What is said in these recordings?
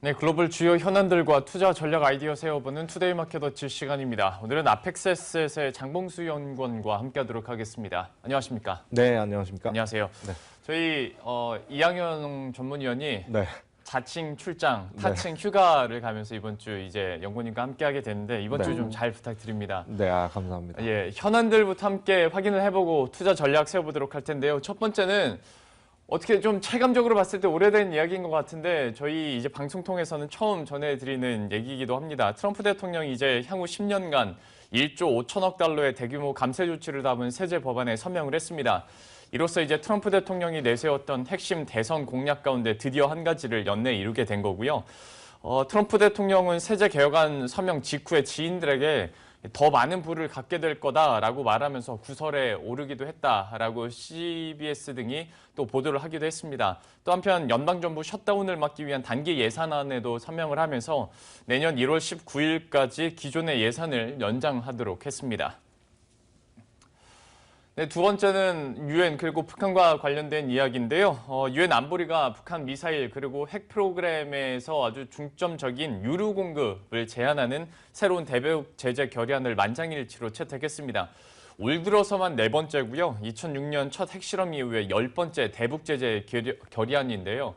네, 글로벌 주요 현안들과 투자 전략 아이디어 세워보는 투데이 마켓워치 시간입니다. 오늘은 아펙스에셋의 장봉수 연구원과 함께하도록 하겠습니다. 안녕하십니까? 네, 안녕하십니까? 안녕하세요. 네. 저희 이항현 전문위원이 네. 자칭 출장, 타칭 휴가를 가면서 이번 주 이제 연구원님과 함께하게 됐는데 이번 주 좀 잘 부탁드립니다. 네, 감사합니다. 예, 현안들부터 함께 확인을 해보고 투자 전략 세워보도록 할 텐데요. 첫 번째는 어떻게 좀 체감적으로 봤을 때 오래된 이야기인 것 같은데 저희 이제 방송 통해서는 처음 전해드리는 얘기이기도 합니다. 트럼프 대통령이 이제 향후 10년간 1조 5천억 달러의 대규모 감세 조치를 담은 세제 법안에 서명을 했습니다. 이로써 이제 트럼프 대통령이 내세웠던 핵심 대선 공약 가운데 드디어 한 가지를 연내 이루게 된 거고요. 트럼프 대통령은 세제 개혁안 서명 직후에 지인들에게 더 많은 부를 갖게 될 거다라고 말하면서 구설에 오르기도 했다라고 CBS 등이 또 보도를 하기도 했습니다. 또 한편 연방정부 셧다운을 막기 위한 단기 예산안에도 서명을 하면서 내년 1월 19일까지 기존의 예산을 연장하도록 했습니다. 네, 두 번째는 유엔 그리고 북한과 관련된 이야기인데요. 유엔 안보리가 북한 미사일 그리고 핵 프로그램에서 아주 중점적인 유류 공급을 제한하는 새로운 대북 제재 결의안을 만장일치로 채택했습니다. 올 들어서만 네 번째고요. 2006년 첫 핵실험 이후에 10번째 대북 제재 결의안인데요.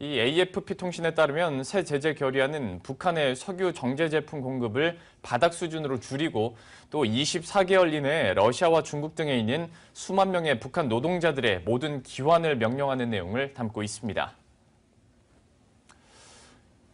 이 AFP 통신에 따르면 새 제재 결의안은 북한의 석유 정제 제품 공급을 바닥 수준으로 줄이고 또 24개월 이내에 러시아와 중국 등에 있는 수만 명의 북한 노동자들의 모든 귀환을 명령하는 내용을 담고 있습니다.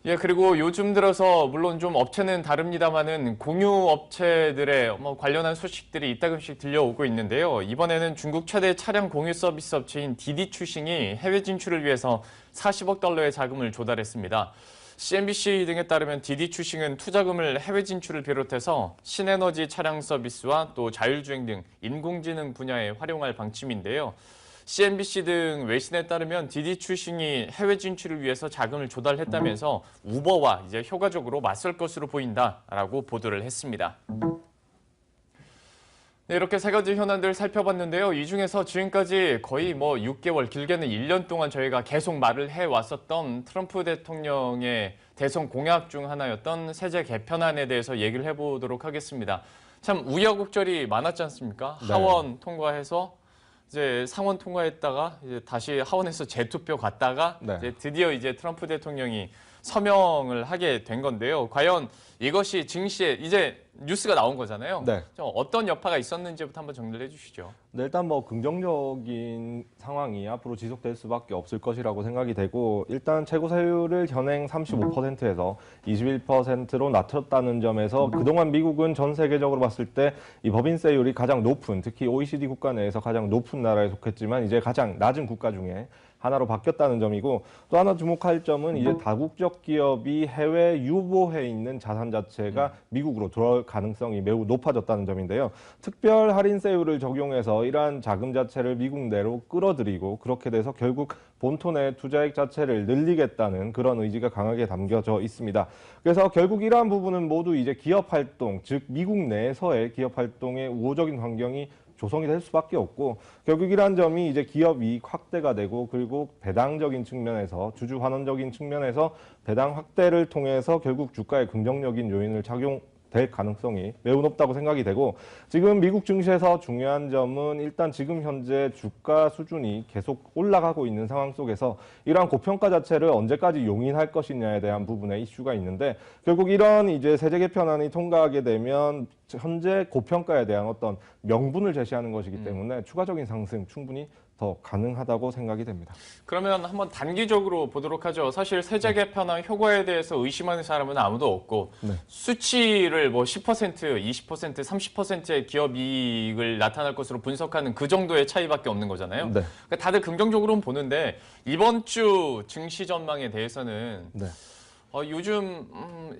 예, 그리고 요즘 들어서 물론 좀 업체는 다릅니다만은 공유 업체들의 관련한 소식들이 이따금씩 들려오고 있는데요. 이번에는 중국 최대 차량 공유 서비스 업체인 디디추싱이 해외 진출을 위해서 40억 달러의 자금을 조달했습니다. CNBC 등에 따르면 디디추싱은 투자금을 해외 진출을 비롯해서 신에너지 차량 서비스와 또 자율주행 등 인공지능 분야에 활용할 방침인데요. CNBC 등 외신에 따르면 디디추싱이 해외 진출을 위해서 자금을 조달했다면서 우버와 이제 효과적으로 맞설 것으로 보인다라고 보도를 했습니다. 네, 이렇게 세 가지 현안들 살펴봤는데요. 이 중에서 지금까지 거의 6개월, 길게는 1년 동안 저희가 계속 말을 해왔었던 트럼프 대통령의 대선 공약 중 하나였던 세제 개편안에 대해서 얘기를 해보도록 하겠습니다. 참 우여곡절이 많았지 않습니까? 네. 하원 통과해서 이제 상원 통과했다가 이제 다시 하원에서 재투표 갔다가 네. 이제 드디어 이제 트럼프 대통령이 서명을 하게 된 건데요. 과연 이것이 증시에 이제 뉴스가 나온 거잖아요. 네. 좀 어떤 여파가 있었는지부터 한번 정리를 해주시죠. 네, 일단 긍정적인 상황이 앞으로 지속될 수밖에 없을 것이라고 생각이 되고, 일단 최고세율을 현행 35%에서 21%로 낮췄다는 점에서 그동안 미국은 전 세계적으로 봤을 때 이 법인세율이 가장 높은, 특히 OECD 국가 내에서 가장 높은 나라에 속했지만 이제 가장 낮은 국가 중에 하나로 바뀌었다는 점이고, 또 하나 주목할 점은 이제 다국적 기업이 해외 유보해 있는 자산 자체가 미국으로 돌아올 가능성이 매우 높아졌다는 점인데요. 특별 할인세율을 적용해서 이러한 자금 자체를 미국 내로 끌어들이고, 그렇게 돼서 결국 본토 내 투자액 자체를 늘리겠다는 그런 의지가 강하게 담겨져 있습니다. 그래서 결국 이러한 부분은 모두 이제 기업 활동, 즉 미국 내에서의 기업 활동의 우호적인 환경이 조성이 될 수밖에 없고, 결국 이러한 점이 이제 기업 이익 확대가 되고, 그리고 배당적인 측면에서, 주주 환원적인 측면에서 배당 확대를 통해서 결국 주가에 긍정적인 요인을 작용될 가능성이 매우 높다고 생각이 되고, 지금 미국 증시에서 중요한 점은 일단 지금 현재 주가 수준이 계속 올라가고 있는 상황 속에서 이러한 고평가 자체를 언제까지 용인할 것이냐에 대한 부분에 이슈가 있는데, 결국 이런 이제 세제 개편안이 통과하게 되면 현재 고평가에 대한 어떤 명분을 제시하는 것이기 때문에 추가적인 상승 충분히 더 가능하다고 생각이 됩니다. 그러면 한번 단기적으로 보도록 하죠. 사실 세제 개편안 효과에 대해서 의심하는 사람은 아무도 없고 네. 수치를 10%, 20%, 30%의 기업 이익을 나타날 것으로 분석하는 그 정도의 차이밖에 없는 거잖아요. 네. 그러니까 다들 긍정적으로는 보는데 이번 주 증시 전망에 대해서는 네. 요즘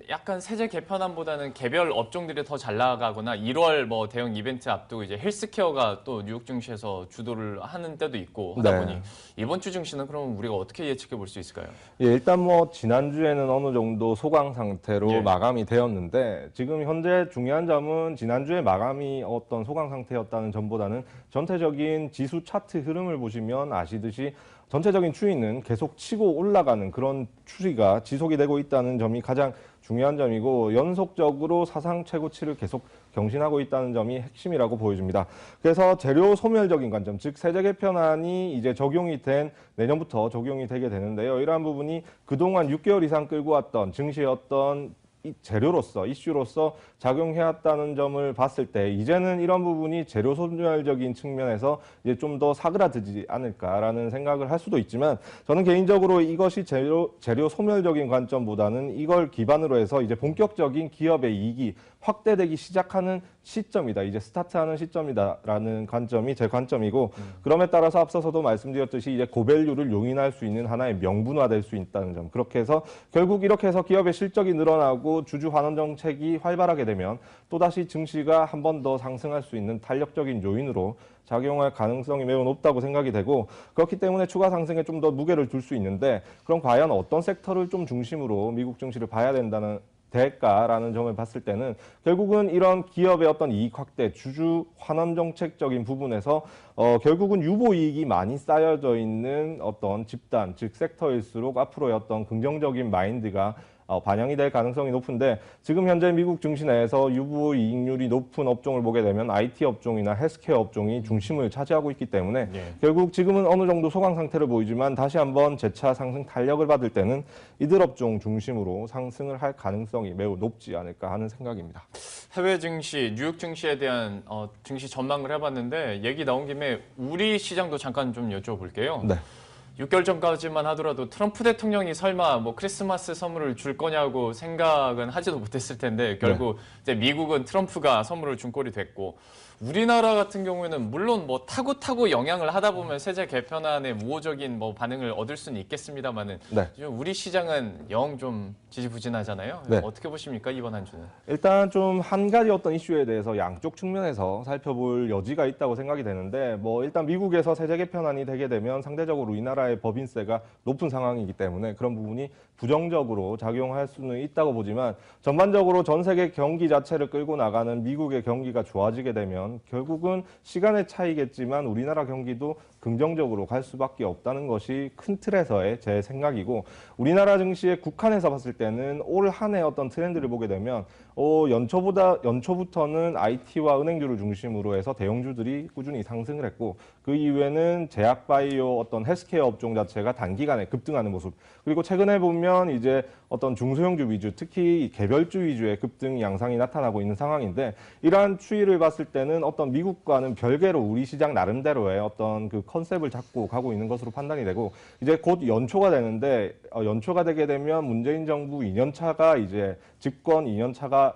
약간 세제 개편안보다는 개별 업종들이 더 잘 나가거나 1월 대형 이벤트 앞두고 이제 헬스케어가 또 뉴욕 증시에서 주도를 하는 때도 있고 하다 네. 보니 이번 주 증시는 그럼 우리가 어떻게 예측해 볼 수 있을까요? 예, 일단 지난주에는 어느 정도 소강 상태로 예. 마감이 되었는데, 지금 현재 중요한 점은 지난주에 마감이 어떤 소강 상태였다는 점보다는 전체적인 지수 차트 흐름을 보시면 아시듯이 전체적인 추이는 계속 치고 올라가는 그런 추이가 지속이 되고 있다는 점이 가장 중요한 점이고 연속적으로 사상 최고치를 계속 경신하고 있다는 점이 핵심이라고 보여집니다. 그래서 재료 소멸적인 관점, 즉 세제 개편안이 이제 적용이 된 내년부터 적용이 되게 되는데요. 이러한 부분이 그동안 6개월 이상 끌고 왔던 증시였던 이 재료로서 이슈로서 작용해왔다는 점을 봤을 때 이제는 이런 부분이 재료 소멸적인 측면에서 이제 좀 더 사그라들지 않을까라는 생각을 할 수도 있지만 저는 개인적으로 이것이 재료 소멸적인 관점보다는 이걸 기반으로 해서 이제 본격적인 기업의 이익이 확대되기 시작하는 시점이다. 이제 스타트하는 시점이다라는 관점이 제 관점이고 그럼에 따라서 앞서서도 말씀드렸듯이 이제 고밸류를 용인할 수 있는 하나의 명분화될 수 있다는 점. 그렇게 해서 결국 이렇게 해서 기업의 실적이 늘어나고 주주 환원 정책이 활발하게 되면 또다시 증시가 한 번 더 상승할 수 있는 탄력적인 요인으로 작용할 가능성이 매우 높다고 생각이 되고 그렇기 때문에 추가 상승에 좀 더 무게를 둘 수 있는데 그럼 과연 어떤 섹터를 좀 중심으로 미국 증시를 봐야 될까라는 점을 봤을 때는 결국은 이런 기업의 어떤 이익 확대, 주주 환원 정책적인 부분에서 결국은 유보 이익이 많이 쌓여져 있는 어떤 집단, 즉 섹터일수록 앞으로의 어떤 긍정적인 마인드가 반영이 될 가능성이 높은데 지금 현재 미국 증시 내에서 유보 이익률이 높은 업종을 보게 되면 IT 업종이나 헬스케어 업종이 중심을 차지하고 있기 때문에 결국 지금은 어느 정도 소강 상태를 보이지만 다시 한번 재차 상승 탄력을 받을 때는 이들 업종 중심으로 상승을 할 가능성이 매우 높지 않을까 하는 생각입니다. 해외 증시, 뉴욕 증시에 대한 증시 전망을 해봤는데 얘기 나온 김에 우리 시장도 잠깐 좀 여쭤볼게요. 네. 6개월 전까지만 하더라도 트럼프 대통령이 설마 뭐 크리스마스 선물을 줄 거냐고 생각은 하지도 못했을 텐데 결국 이제 미국은 트럼프가 선물을 준 꼴이 됐고 우리나라 같은 경우에는 물론 뭐 타고 영향을 하다 보면 세제 개편안의 우호적인 뭐 반응을 얻을 수는 있겠습니다만은 우리 시장은 영 좀 지지부진하잖아요. 어떻게 보십니까 이번 한 주는? 일단 좀 한 가지 어떤 이슈에 대해서 양쪽 측면에서 살펴볼 여지가 있다고 생각이 되는데 뭐 일단 미국에서 세제 개편안이 되게 되면 상대적으로 우리나라의 법인세가 높은 상황이기 때문에 그런 부분이 부정적으로 작용할 수는 있다고 보지만 전반적으로 전 세계 경기 자체를 끌고 나가는 미국의 경기가 좋아지게 되면 결국은 시간의 차이겠지만 우리나라 경기도 긍정적으로 갈 수밖에 없다는 것이 큰 틀에서의 제 생각이고 우리나라 증시의 국한에서 봤을 때는 올 한 해 어떤 트렌드를 보게 되면 연초부터는 IT와 은행주를 중심으로 해서 대형주들이 꾸준히 상승을 했고 그 이후에는 제약 바이오 어떤 헬스케어 업종 자체가 단기간에 급등하는 모습 그리고 최근에 보면 이제 어떤 중소형주 위주 특히 개별주 위주의 급등 양상이 나타나고 있는 상황인데 이러한 추이를 봤을 때는 어떤 미국과는 별개로 우리 시장 나름대로의 어떤 그 컨셉을 잡고 가고 있는 것으로 판단이 되고 이제 곧 연초가 되는데 연초가 되게 되면 문재인 정부 2년차가 이제 집권 2년차가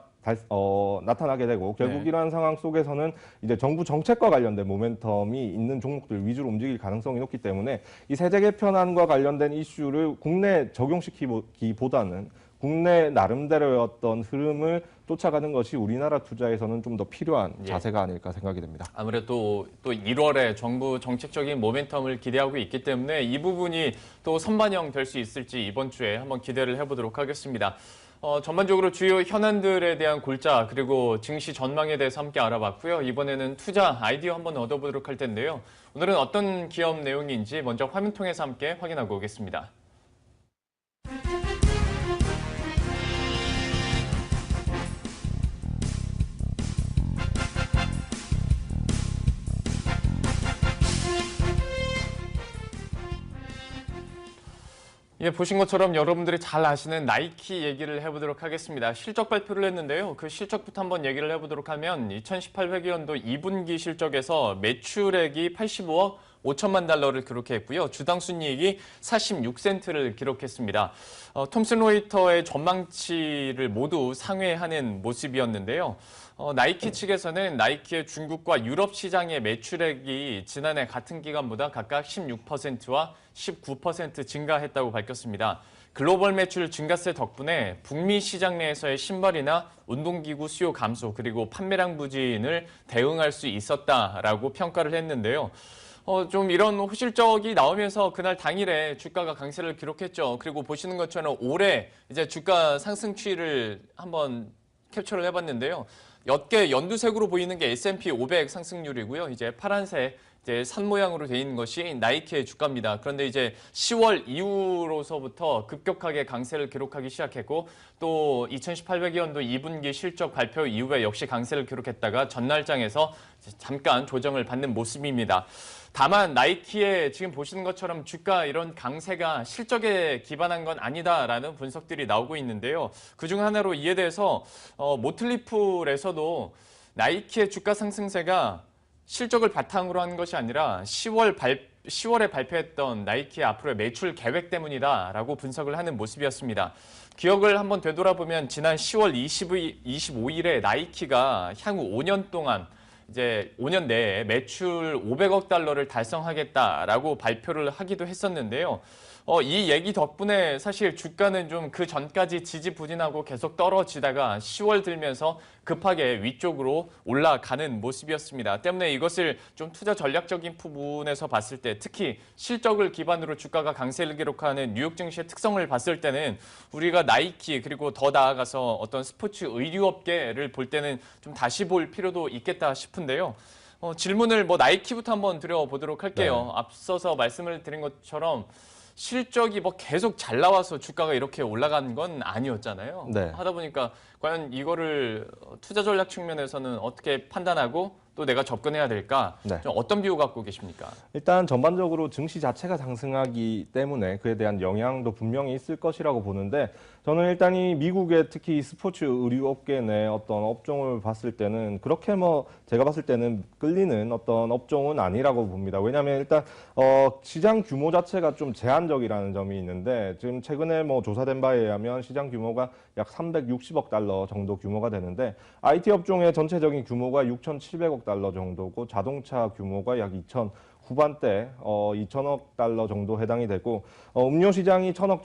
나타나게 되고 결국 이러한 상황 속에서는 이제 정부 정책과 관련된 모멘텀이 있는 종목들 위주로 움직일 가능성이 높기 때문에 이 세제 개편안과 관련된 이슈를 국내 적용시키기보다는 국내 나름대로의 어떤 흐름을 쫓아가는 것이 우리나라 투자에서는 좀 더 필요한 자세가 아닐까 생각이 됩니다. 아무래도 또 1월에 정부 정책적인 모멘텀을 기대하고 있기 때문에 이 부분이 또 선반영 될 수 있을지 이번 주에 한번 기대를 해보도록 하겠습니다. 전반적으로 주요 현안들에 대한 골자 그리고 증시 전망에 대해서 함께 알아봤고요. 이번에는 투자 아이디어 한번 얻어보도록 할 텐데요. 오늘은 어떤 기업 내용인지 먼저 화면 통해서 함께 확인하고 오겠습니다. 예, 보신 것처럼 여러분들이 잘 아시는 나이키 얘기를 해보도록 하겠습니다. 실적 발표를 했는데요. 그 실적부터 한번 얘기를 해보도록 하면 2018 회계연도 2분기 실적에서 매출액이 85억 5천만 달러를 기록했고요. 주당 순이익이 46센트를 기록했습니다. 톰슨 로이터의 전망치를 모두 상회하는 모습이었는데요. 나이키 측에서는 나이키의 중국과 유럽 시장의 매출액이 지난해 같은 기간보다 각각 16%와 19% 증가했다고 밝혔습니다. 글로벌 매출 증가세 덕분에 북미 시장 내에서의 신발이나 운동기구 수요 감소 그리고 판매량 부진을 대응할 수 있었다라고 평가를 했는데요. 좀 이런 호실적이 나오면서 그날 당일에 주가가 강세를 기록했죠. 그리고 보시는 것처럼 올해 이제 주가 상승 추이를 한번 캡처를 해봤는데요. 옅게 연두색으로 보이는 게 S&P 500 상승률이고요. 이제 파란색 이제 산 모양으로 돼 있는 것이 나이키의 주가입니다. 그런데 이제 10월 이후로서부터 급격하게 강세를 기록하기 시작했고 또 2800년도 2분기 실적 발표 이후에 역시 강세를 기록했다가 전날장에서 잠깐 조정을 받는 모습입니다. 다만 나이키의 지금 보시는 것처럼 주가 이런 강세가 실적에 기반한 건 아니다라는 분석들이 나오고 있는데요. 그중 하나로 이에 대해서 모틀리풀에서도 나이키의 주가 상승세가 실적을 바탕으로 한 것이 아니라 10월에 발표했던 나이키의 앞으로의 매출 계획 때문이다라고 분석을 하는 모습이었습니다. 기억을 한번 되돌아보면 지난 10월 25일에 나이키가 향후 5년 동안 이제 5년 내에 매출 500억 달러를 달성하겠다라고 발표를 하기도 했었는데요. 이 얘기 덕분에 사실 주가는 좀 그 전까지 지지부진하고 계속 떨어지다가 10월 들면서 급하게 위쪽으로 올라가는 모습이었습니다. 때문에 이것을 좀 투자 전략적인 부분에서 봤을 때 특히 실적을 기반으로 주가가 강세를 기록하는 뉴욕 증시의 특성을 봤을 때는 우리가 나이키 그리고 더 나아가서 어떤 스포츠 의류업계를 볼 때는 좀 다시 볼 필요도 있겠다 싶은데요. 질문을 나이키부터 한번 드려보도록 할게요. 네. 앞서서 말씀을 드린 것처럼 실적이 계속 잘 나와서 주가가 이렇게 올라간 건 아니었잖아요. 네. 하다 보니까 과연 이거를 투자 전략 측면에서는 어떻게 판단하고 또 내가 접근해야 될까? 네. 좀 어떤 비유 갖고 계십니까? 일단 전반적으로 증시 자체가 상승하기 때문에 그에 대한 영향도 분명히 있을 것이라고 보는데 저는 일단 이 미국의 특히 스포츠 의류업계 내 어떤 업종을 봤을 때는 그렇게 제가 봤을 때는 끌리는 어떤 업종은 아니라고 봅니다. 왜냐하면 일단 시장 규모 자체가 좀 제한적이라는 점이 있는데 지금 최근에 조사된 바에 의하면 시장 규모가 약 360억 달러 정도 규모가 되는데 IT 업종의 전체적인 규모가 6,700억 달러 정도고 자동차 규모가 약 2천 후반대 2천억 달러 정도 해당이 되고 음료 시장이 천억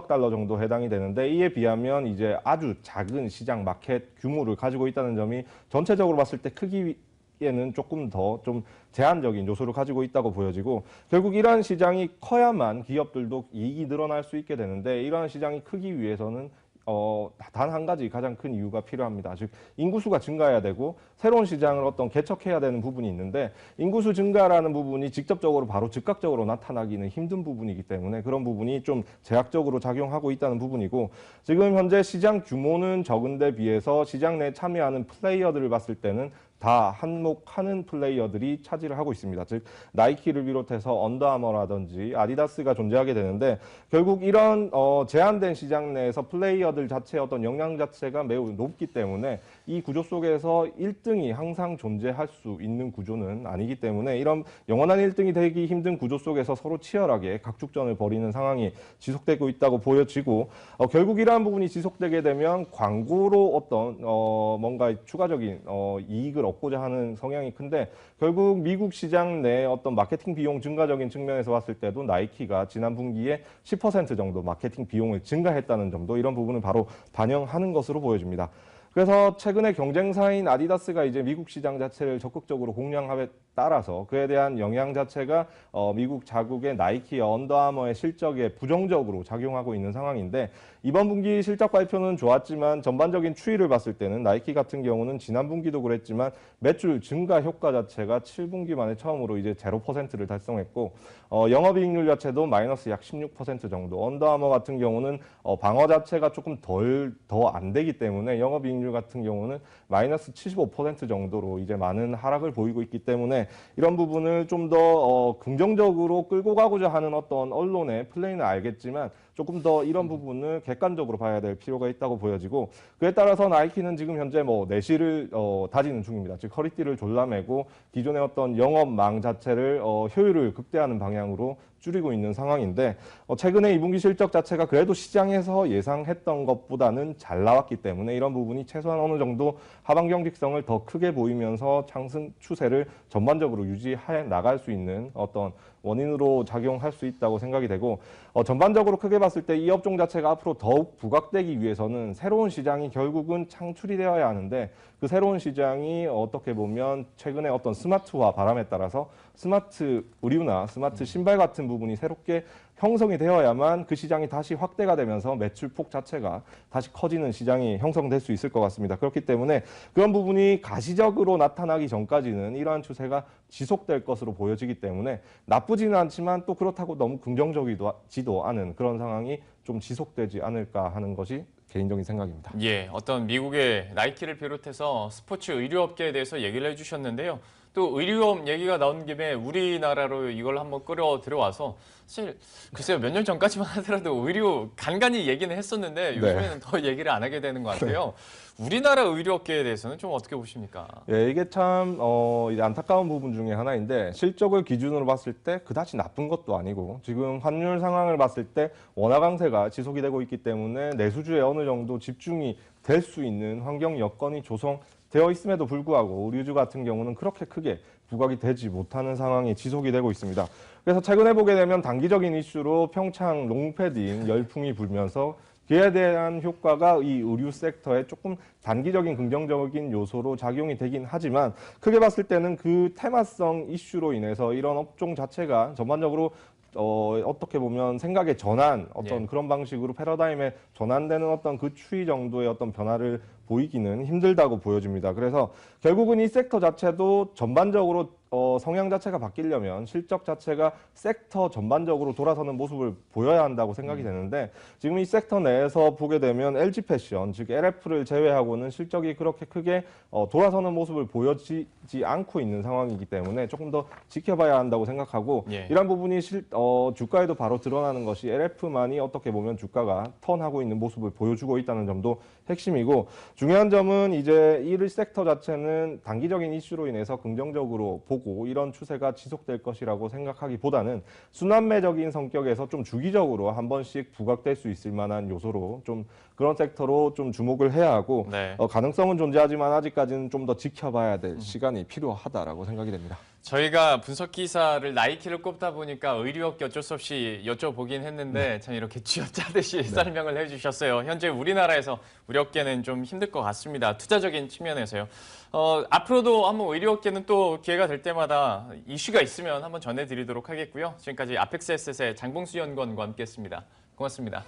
달러 정도 해당이 되는데 이에 비하면 이제 아주 작은 시장 마켓 규모를 가지고 있다는 점이 전체적으로 봤을 때 크기에는 조금 더 좀 제한적인 요소를 가지고 있다고 보여지고 결국 이러한 시장이 커야만 기업들도 이익이 늘어날 수 있게 되는데 이러한 시장이 크기 위해서는 단 한 가지 가장 큰 이유가 필요합니다. 즉 인구수가 증가해야 되고 새로운 시장을 개척해야 되는 부분이 있는데 인구수 증가라는 부분이 직접적으로 바로 즉각적으로 나타나기는 힘든 부분이기 때문에 그런 부분이 좀 제약적으로 작용하고 있다는 부분이고 지금 현재 시장 규모는 적은데 비해서 시장 내에 참여하는 플레이어들을 봤을 때는 다 한몫하는 플레이어들이 차지를 하고 있습니다. 즉 나이키를 비롯해서 언더아머라든지 아디다스가 존재하게 되는데 결국 이런 제한된 시장 내에서 플레이어들 자체의 어떤 역량 자체가 매우 높기 때문에 이 구조 속에서 1등이 항상 존재할 수 있는 구조는 아니기 때문에 이런 영원한 1등이 되기 힘든 구조 속에서 서로 치열하게 각축전을 벌이는 상황이 지속되고 있다고 보여지고 결국 이러한 부분이 지속되게 되면 광고로 뭔가 추가적인 이익을 얻고자 하는 성향이 큰데 결국 미국 시장 내 어떤 마케팅 비용 증가적인 측면에서 봤을 때도 나이키가 지난 분기에 10% 정도 마케팅 비용을 증가했다는 점도 이런 부분을 바로 반영하는 것으로 보여집니다. 그래서 최근에 경쟁사인 아디다스가 이제 미국 시장 자체를 적극적으로 공략함에 따라서 그에 대한 영향 자체가 미국 자국의 나이키와 언더아머의 실적에 부정적으로 작용하고 있는 상황인데 이번 분기 실적 발표는 좋았지만 전반적인 추이를 봤을 때는 나이키 같은 경우는 지난 분기도 그랬지만 매출 증가 효과 자체가 7분기 만에 처음으로 이제 0%를 달성했고 영업이익률 자체도 마이너스 약 16% 정도. 언더아머 같은 경우는 방어 자체가 조금 더 안 되기 때문에 영업이익률 같은 경우는 마이너스 75% 정도로 이제 많은 하락을 보이고 있기 때문에 이런 부분을 좀 더 긍정적으로 끌고 가고자 하는 어떤 언론의 플레이는 알겠지만 조금 더 이런 부분을 객관적으로 봐야 될 필요가 있다고 보여지고 그에 따라서 나이키는 지금 현재 내실을 다지는 중입니다. 즉 허리띠를 졸라매고 기존의 어떤 영업망 자체를 효율을 극대화하는 방향으로 줄이고 있는 상황인데 최근에 2분기 실적 자체가 그래도 시장에서 예상했던 것보다는 잘 나왔기 때문에 이런 부분이 최소한 어느 정도 하반 경직성을 더 크게 보이면서 상승 추세를 전반적으로 유지해 나갈 수 있는 어떤 원인으로 작용할 수 있다고 생각이 되고 전반적으로 크게 봤을 때 이 업종 자체가 앞으로 더욱 부각되기 위해서는 새로운 시장이 결국은 창출이 되어야 하는데 그 새로운 시장이 어떻게 보면 최근에 어떤 스마트화 바람에 따라서 스마트 의류나 스마트 신발 같은 부분이 새롭게 형성이 되어야만 그 시장이 다시 확대가 되면서 매출폭 자체가 다시 커지는 시장이 형성될 수 있을 것 같습니다. 그렇기 때문에 그런 부분이 가시적으로 나타나기 전까지는 이러한 추세가 지속될 것으로 보여지기 때문에 나쁘지는 않지만 또 그렇다고 너무 긍정적이지도 않은 그런 상황이 좀 지속되지 않을까 하는 것이 개인적인 생각입니다. 예, 어떤 미국의 나이키를 비롯해서 스포츠 의류업계에 대해서 얘기를 해주셨는데요. 또 의류업 얘기가 나온 김에 우리나라로 이걸 한번 끌어 들여와서 사실 글쎄요 몇 년 전까지만 하더라도 의류 간간히 얘기는 했었는데 요즘에는 더 얘기를 안 하게 되는 것 같아요. 우리나라 의류업계에 대해서는 좀 어떻게 보십니까? 예, 이게 참 이제 안타까운 부분 중에 하나인데 실적을 기준으로 봤을 때 그다지 나쁜 것도 아니고 지금 환율 상황을 봤을 때 원화 강세가 지속이 되고 있기 때문에 내수주에 어느 정도 집중이 될 수 있는 환경 여건이 조성되어 있음에도 불구하고 의류주 같은 경우는 그렇게 크게 부각이 되지 못하는 상황이 지속이 되고 있습니다. 그래서 최근에 보게 되면 단기적인 이슈로 평창 롱패딩 열풍이 불면서 그에 대한 효과가 이 의류 섹터에 조금 단기적인 긍정적인 요소로 작용이 되긴 하지만 크게 봤을 때는 그 테마성 이슈로 인해서 이런 업종 자체가 전반적으로 어떻게 보면 생각의 전환, 어떤 그런 방식으로 패러다임에 전환되는 어떤 그 추이 정도의 어떤 변화를 보이기는 힘들다고 보여집니다. 그래서 결국은 이 섹터 자체도 전반적으로 성향 자체가 바뀌려면 실적 자체가 섹터 전반적으로 돌아서는 모습을 보여야 한다고 생각이 되는데 지금 이 섹터 내에서 보게 되면 LG 패션, 즉 LF를 제외하고는 실적이 그렇게 크게 돌아서는 모습을 보여지지 않고 있는 상황이기 때문에 조금 더 지켜봐야 한다고 생각하고 이런 부분이 주가에도 바로 드러나는 것이 LF만이 어떻게 보면 주가가 턴하고 있는 모습을 보여주고 있다는 점도 핵심이고 중요한 점은 이제 이 섹터 자체는 단기적인 이슈로 인해서 긍정적으로 보고 이런 추세가 지속될 것이라고 생각하기보다는 순환매적인 성격에서 좀 주기적으로 한 번씩 부각될 수 있을 만한 요소로 좀 그런 섹터로 좀 주목을 해야 하고 가능성은 존재하지만 아직까지는 좀 더 지켜봐야 될 시간이 필요하다라고 생각이 됩니다. 저희가 분석 기사를 나이키를 꼽다 보니까 의류업계 어쩔 수 없이 여쭤보긴 했는데 참 이렇게 쥐어짜듯이 설명을 해주셨어요. 현재 우리나라에서 우리 업계는 좀 힘들 것 같습니다. 투자적인 측면에서요. 앞으로도 한번 의류업계는 또 기회가 될 때마다 이슈가 있으면 한번 전해드리도록 하겠고요. 지금까지 아펙스 에셋의 장봉수 연구원과 함께했습니다. 고맙습니다.